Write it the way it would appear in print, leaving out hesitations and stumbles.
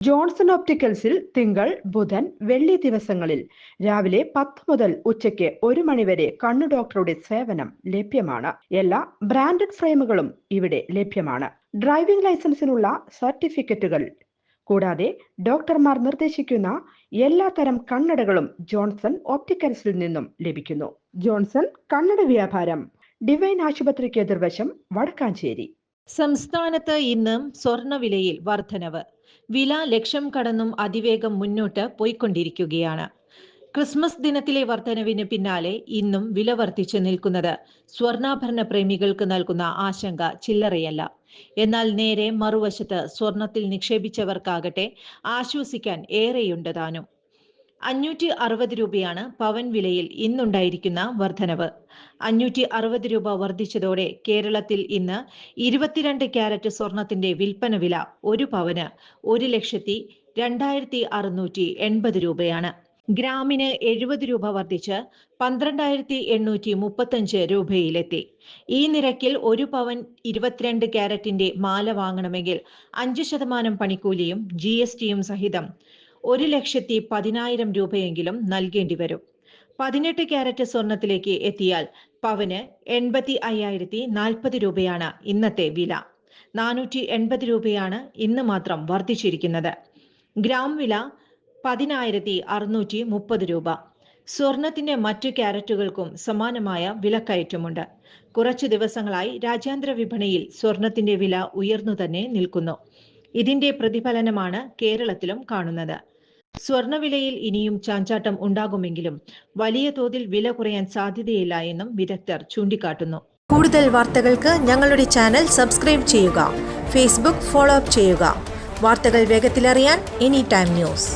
Johnson ഓപ്റ്റിക്കൽസിൽ തിങ്കൾ, ബുധൻ, വെള്ളി ദിവസങ്ങളിൽ രാവിലെ 10 മുതൽ ഉച്ചയ്ക്ക് 1 മണിവരെ കണ്ണു ഡോക്ടറുടെ സേവനം ലഭ്യമാണ്. എല്ലാ ബ്രാൻഡഡ് ഫ്രെയിമുകളും ഇവിടെ ലഭ്യമാണ്. ഡ്രൈവിംഗ് ലൈസൻസിനുള്ള സർട്ടിഫിക്കറ്റുകൾ കൂടാതെ ഡോക്ടർമാർ നിർദ്ദേശിക്കുന്ന എല്ലാത്തരം കണ്ണടകളും ജോൺസൺ ഓപ്റ്റിക്കൽസിൽ നിന്നും ലഭിക്കുന്നു. ജോൺസൺ കണ്ണട വ്യാപാരം, ഡിവൈൻ ആശുപത്രിക്ക് എതിർവശം, വടക്കാഞ്ചേരി. സംസ്ഥാനത്ത് ഇന്നും സ്വർണ്ണവിലയിൽ വർധനവ്. വില ലക്ഷം കടന്നും അതിവേഗം മുന്നോട്ട് പോയിക്കൊണ്ടിരിക്കുകയാണ്. ക്രിസ്മസ് ദിനത്തിലെ വർധനവിന് പിന്നാലെ ഇന്നും വില വർദ്ധിച്ചു നിൽക്കുന്നത് സ്വർണ്ണാഭരണ പ്രേമികൾക്ക് നൽകുന്ന ആശങ്ക ചില്ലറയല്ല. എന്നാൽ നേരെ മറുവശത്ത് സ്വർണത്തിൽ നിക്ഷേപിച്ചവർക്കാകട്ടെ ആശ്വസിക്കാൻ ഏറെയുണ്ട് താനും. 560 രൂപയാണ് പവൻ വിലയിൽ ഇന്നുണ്ടായിരിക്കുന്ന വർധനവ്. 560 രൂപ വർദ്ധിച്ചതോടെ കേരളത്തിൽ ഇന്ന് 22 ക്യാരറ്റ് സ്വർണത്തിന്റെ വിൽപ്പന വില ഒരു പവന് 1,02,680 രൂപയാണ്. ഗ്രാമിന് 70 രൂപ വർദ്ധിച്ച് 12,835 രൂപയിലെത്തി. ഈ നിരക്കിൽ ഒരു പവൻ 22 ക്യാരറ്റിന്റെ മാല വാങ്ങണമെങ്കിൽ 5% പണിക്കൂലിയും GSTയും സഹിതം 1,10,000 രൂപയെങ്കിലും നൽകേണ്ടി വരും. 18 ക്യാരറ്റ് സ്വർണത്തിലേക്ക് എത്തിയാൽ പവന് 85,040 രൂപയാണ് ഇന്നത്തെ വില. 480 രൂപയാണ് ഇന്ന് മാത്രം വർദ്ധിച്ചിരിക്കുന്നത്. ഗ്രാം വില 10,630 രൂപ. സ്വർണത്തിന്റെ മറ്റു ക്യാരറ്റുകൾക്കും സമാനമായ വിലക്കയറ്റമുണ്ട്. കുറച്ചു ദിവസങ്ങളായി രാജ്യാന്തര വിപണിയിൽ സ്വർണത്തിന്റെ വില ഉയർന്നു തന്നെ നിൽക്കുന്നു. ഇതിന്റെ പ്രതിഫലനമാണ് കേരളത്തിലും കാണുന്നത്. സ്വർണ്ണവിലയിൽ ഇനിയും ചാഞ്ചാട്ടം ഉണ്ടാകുമെങ്കിലും വലിയ തോതിൽ വില കുറയാൻ സാധ്യതയില്ല എന്നും വിദഗ്ധർ ചൂണ്ടിക്കാട്ടുന്നു. കൂടുതൽ വാർത്തകൾക്ക് ഞങ്ങളുടെ ചാനൽ സബ്സ്ക്രൈബ് ചെയ്യുക. ഫേസ്ബുക്ക് ഫോളോ അപ്പ് ചെയ്യുക. വാർത്തകൾ വേഗത്തിലറിയാൻ എനി ടൈം ന്യൂസ്.